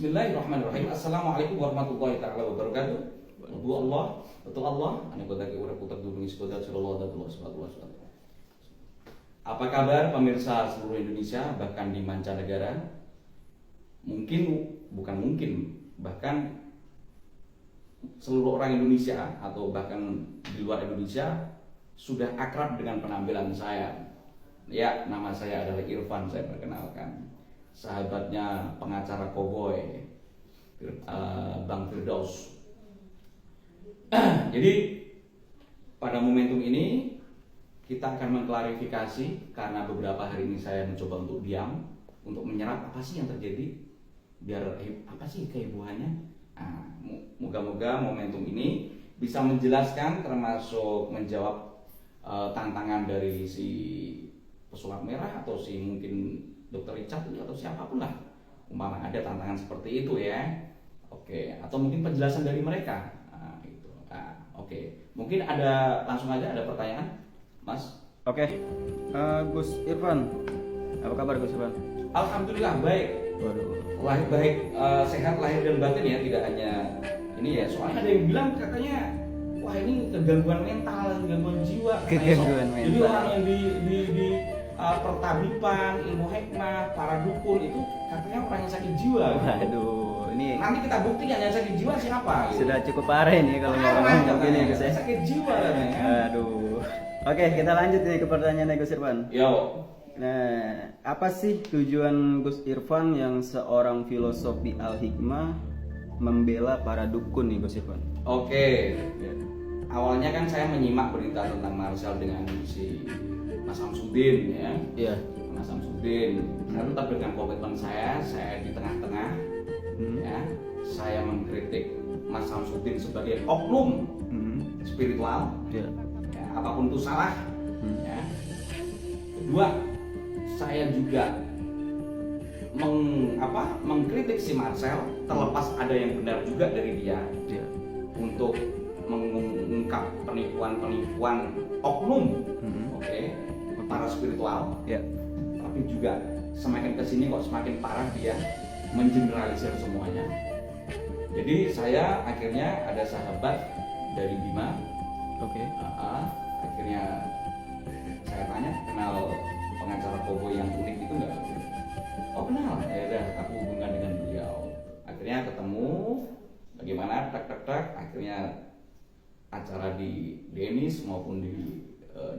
Bismillahirrahmanirrahim. Assalamualaikum warahmatullahi taala wabarakatuh. Betul Allah, betul Allah. Ane kodaki urip puter dunung sekolah sallallahu alaihi wasallam. Apa kabar pemirsa seluruh Indonesia bahkan di mancanegara? Bahkan seluruh orang Indonesia atau bahkan di luar Indonesia sudah akrab dengan penampilan saya. Ya, nama saya adalah Irfan, saya perkenalkan. Sahabatnya pengacara Cowboy, Bang Firdaus. Jadi pada momentum ini kita akan mengklarifikasi, karena beberapa hari ini saya mencoba untuk diam, untuk menyerap apa sih yang terjadi, biar apa sih kehebohannya. Moga-moga momentum ini bisa menjelaskan, termasuk menjawab tantangan dari si pesulap merah atau si mungkin Dokter Richard atau siapapun lah, umpama ada tantangan seperti itu ya. Oke, atau mungkin penjelasan dari mereka. Oke, mungkin langsung aja ada pertanyaan, Mas. Oke, Gus Irfan, apa kabar Gus Irfan? Alhamdulillah baik. Waduh. Baik, sehat lahir dan batin ya, tidak hanya ini ya. Soalnya ada yang bilang katanya, wah ini kegangguan mental, gangguan jiwa. Kegangguan mental. Jadi orang yang di pertabipan, ilmu hikmah, para dukun itu katanya orang yang sakit jiwa. Waduh, ini nanti kita buktikan yang sakit jiwa siapa. Sudah cukup parah ini kalau ngomong begini Gus ya. Sakit jiwa katanya. Aduh. Oke, kita lanjut nih ke pertanyaannya Gus Irfan. Yo. Nah, apa sih tujuan Gus Irfan yang seorang filosofi al-hikmah membela para dukun nih Gus Irfan? Oke. Awalnya kan saya menyimak berita tentang Marcel dengan si Mas Samsudin ya. Iya. Mas Samsudin. Saya tetap dengan komitmen saya di tengah-tengah. Ya. Saya mengkritik Mas Samsudin sebagai oknum spiritual. Iya. Ya, apapun itu salah. Ya. Kedua, saya juga mengkritik si Marcel, terlepas ada yang benar juga dari dia. Iya. Untuk mengungkap penipuan oknum, para spiritual. Ya. Tapi juga semakin kesini kok semakin parah dia mengeneralisir semuanya. Jadi saya akhirnya ada sahabat dari Bima. Oke. Akhirnya saya tanya, kenal pengacara Cowboy yang unik itu nggak? Oh kenal. Ya udah, aku hubungkan dengan beliau. Akhirnya ketemu. Bagaimana? Tak. Akhirnya acara di Denis maupun di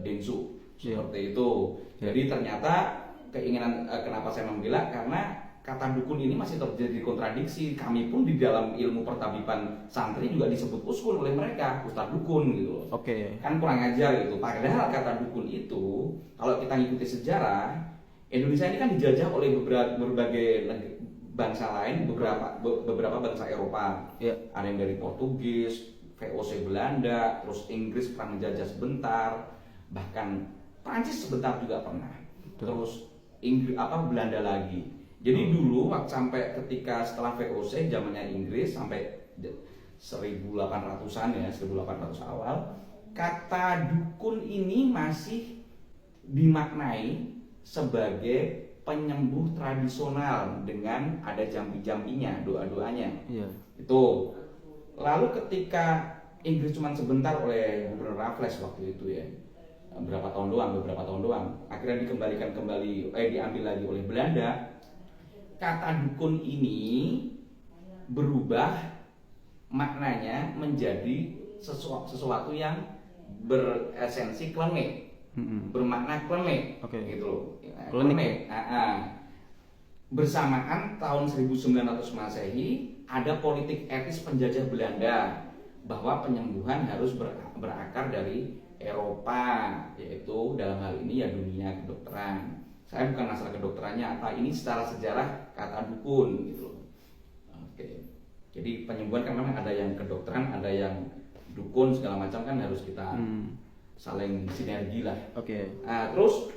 Densu seperti itu. Jadi ternyata keinginan kenapa saya membela, karena kata dukun ini masih terjadi kontradiksi. Kami pun di dalam ilmu pertabiban santri juga disebut uskun oleh mereka, ustadz dukun gitu. Oke. Kan kurang ajar gitu. Padahal kata dukun itu, kalau kita ngikuti sejarah, Indonesia ini kan dijajah oleh berbagai bangsa lain, beberapa bangsa Eropa. Ada yang dari Portugis, VOC Belanda, terus Inggris pernah menjajah sebentar, bahkan Prancis sebentar juga pernah. Terus Belanda lagi. Jadi dulu sampai ketika setelah VOC zamannya Inggris sampai 1800-an ya, 1800 awal, kata dukun ini masih dimaknai sebagai penyembuh tradisional dengan ada jampi-jampinya, doa-doanya. Iya. Itu. Lalu ketika Inggris cuma sebentar oleh Gubernur Raffles waktu itu ya, beberapa tahun doang, akhirnya diambil lagi oleh Belanda. Kata dukun ini berubah maknanya menjadi sesuatu yang beresensi klenik, bermakna klenik, gitu. Klenik. Bersamaan tahun 1900 Masehi ada politik etis penjajah Belanda bahwa penyembuhan harus berakar dari Eropa, yaitu dalam hal ini ya dunia kedokteran. Saya bukan masalah kedokterannya apa, ini secara sejarah kata dukun gitu. Oke. Jadi penyembuhan kan memang ada yang kedokteran, ada yang dukun segala macam, kan harus kita saling sinergi lah. Oke. Terus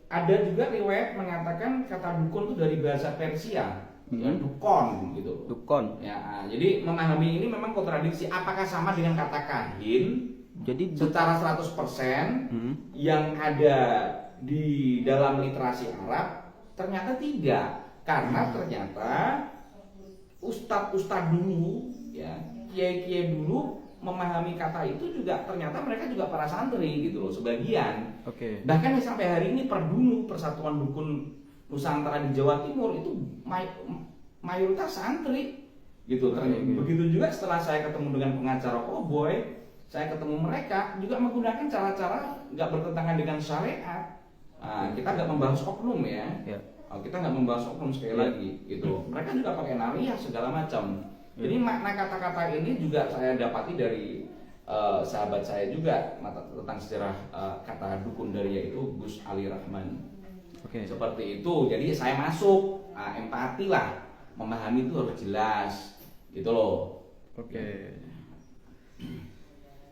ada juga riwayat mengatakan kata dukun itu dari bahasa Persia, ya, dukon gitu. Dukon. Ya, jadi memahami ini memang kontradiksi. Apakah sama dengan kata kahin? Jadi secara 100% yang ada di dalam literasi Arab ternyata tidak, karena ternyata ustadz dulu, ya, kiai dulu memahami kata itu juga ternyata mereka juga para santri gitu loh sebagian. Oke. Bahkan sampai hari ini Perdunu, Persatuan Dukun Nusantara di Jawa Timur itu mayoritas santri gitu. Begitu juga setelah saya ketemu dengan pengacara Cowboy, saya ketemu mereka juga menggunakan cara-cara nggak bertentangan dengan syariat. Kita nggak membahas oknum ya. Kita nggak membahas oknum sekali lagi gitu. Mereka juga pakai nariah segala macam. Jadi makna kata-kata ini juga saya dapati dari sahabat saya juga tentang sejarah kata dukun dari yaitu Gus Ali Rahman. Seperti itu. Jadi saya masuk, empati lah, memahami itu harus jelas, gitu loh.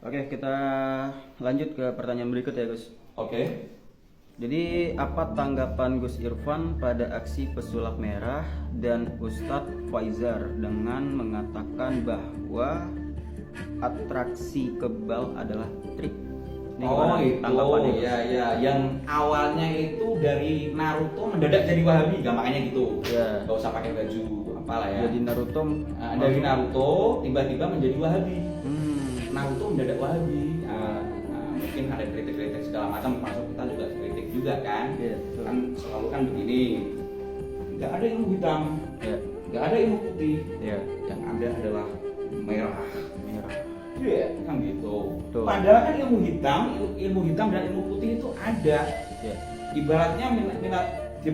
Oke, kita lanjut ke pertanyaan berikut ya Gus. Jadi apa tanggapan Gus Irfan pada aksi pesulap merah dan Ustadz Faizar dengan mengatakan bahwa atraksi kebal adalah trik? Itu ya, yang awalnya itu dari Naruto mendadak jadi Wahabi, gampangnya gitu. Gak usah pakai baju apalah ya. Jadi Naruto dari Naruto tiba-tiba menjadi Wahabi. Naruto mendadak Wahabi. Mungkin ada kritik-kritik segala macam, termasuk kita juga kritik juga kan. Kan selalu kan begini, nggak ada ilmu hitam, nggak ada ilmu putih, yang ada adalah merah. Kan gitu. Padahal kan ilmu hitam dan ilmu putih itu ada. Ibaratnya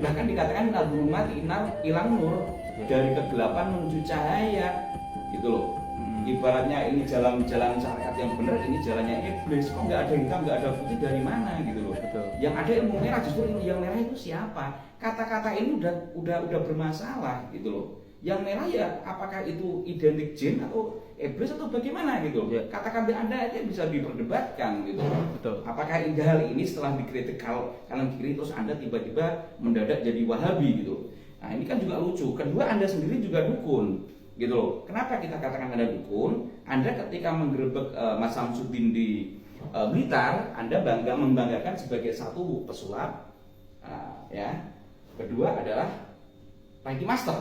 bahkan dikatakan minal zulumati ilang nur, dari kegelapan menuju cahaya, gitu loh. Ibaratnya ini jalan syariat yang benar, ini jalannya iblis. Kok nggak ada hitam, nggak ada putih, dari mana gitu loh. Yang ada ilmu merah, justru yang merah itu siapa? Kata-kata ini udah bermasalah gitu loh. Yang merah ya apakah itu identik jin atau iblis atau bagaimana gitu loh. Kata-kata Anda aja bisa diperdebatkan gitu. Apakah hal ini setelah dikritik kanan kiri terus Anda tiba-tiba mendadak jadi Wahabi gitu. Nah ini kan juga lucu. Kedua, Anda sendiri juga dukun gitu loh. Kenapa kita katakan Anda dukun? Anda ketika menggerebek Mas Samsudin di Blitar, Anda membanggakan sebagai satu pesulap, ya. Kedua adalah Reiki Master.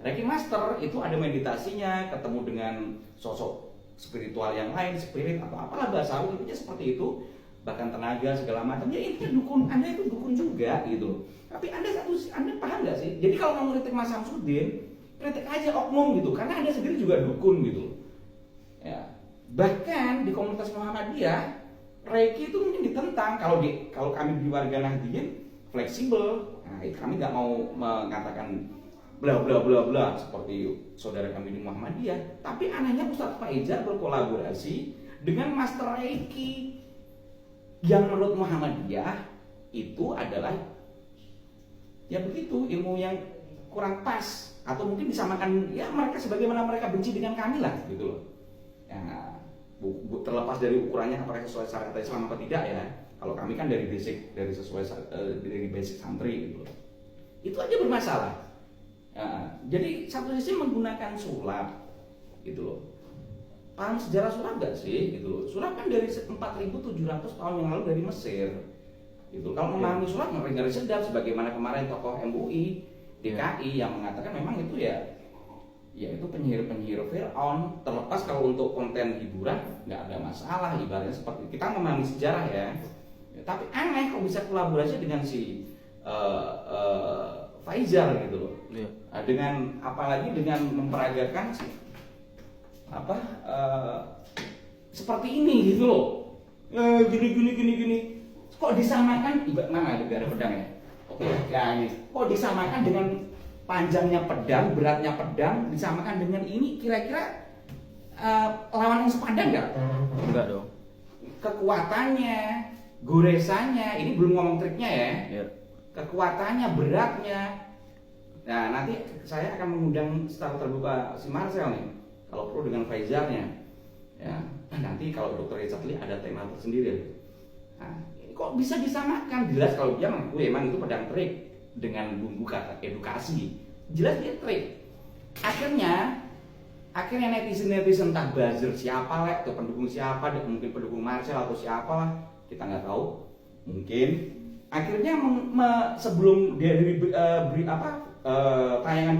Reiki Master itu ada meditasinya, ketemu dengan sosok spiritual yang lain, spirit atau apalah bahasa Arabnya seperti itu, bahkan tenaga segala macam. Ya intinya dukun, Anda itu dukun juga gitu. Tapi Anda paham nggak sih? Jadi kalau mau ngeritik Mas Samsudin, kritik aja oknum gitu, karena Anda sendiri juga dukun gitu. Ya. Bahkan di komunitas Muhammadiyah, Reiki itu mungkin ditentang. Kalau kami di warga Nahdien fleksibel, nah kami nggak mau mengatakan bla bla bla bla seperti saudara kami di Muhammadiyah. Tapi anehnya Ustadz Faizar berkolaborasi dengan Master Reiki yang menurut Muhammadiyah itu adalah ya begitu, ilmu yang kurang pas. Atau mungkin disamakan ya mereka sebagaimana mereka benci dengan kami lah gitu loh. Ya, terlepas dari ukurannya apakah sesuai syariat Islam apa tidak ya. Kalau kami kan dari basic santri gitu loh. Itu aja bermasalah. Ya, jadi satu sisi menggunakan sulap gitu loh. Paham sejarah sulap gak sih gitu loh. Sulap kan dari 4.700 tahun yang lalu dari Mesir. Gitu. Kalau memahami sulap ngeri sedap sebagaimana kemarin tokoh MUI DKI yang mengatakan memang itu ya itu penyihir Fir'aun. Terlepas kalau untuk konten hiburan nggak ada masalah, ibaratnya seperti kita memahami sejarah ya. Tapi aneh kok bisa kolaborasi dengan si Faizar gitu loh. Dengan apalagi dengan memperagakan seperti ini gitu loh. Gini. Kok disamakan mana negara pedang ya? Ya ini kok disamakan dengan panjangnya pedang, beratnya pedang, disamakan dengan ini, kira-kira lawan yang sepadan nggak? Enggak dong. Kekuatannya, goresannya, ini belum ngomong triknya ya. Kekuatannya, beratnya. Nah nanti saya akan mengundang secara terbuka si Marcel nih, kalau perlu dengan Faizarnya. Ya, nanti kalau Dr. Richard Lee ada tema tersendiri. Nah, kok bisa disamakan? Jelas kalau dia mengaku emang itu pedang trik dengan bumbu kata edukasi, jelas dia trik. Akhirnya netizen entah buzzer siapa lah, atau pendukung siapa, mungkin pendukung Marcel atau siapa lah, kita nggak tahu. Mungkin akhirnya sebelum dia tayangan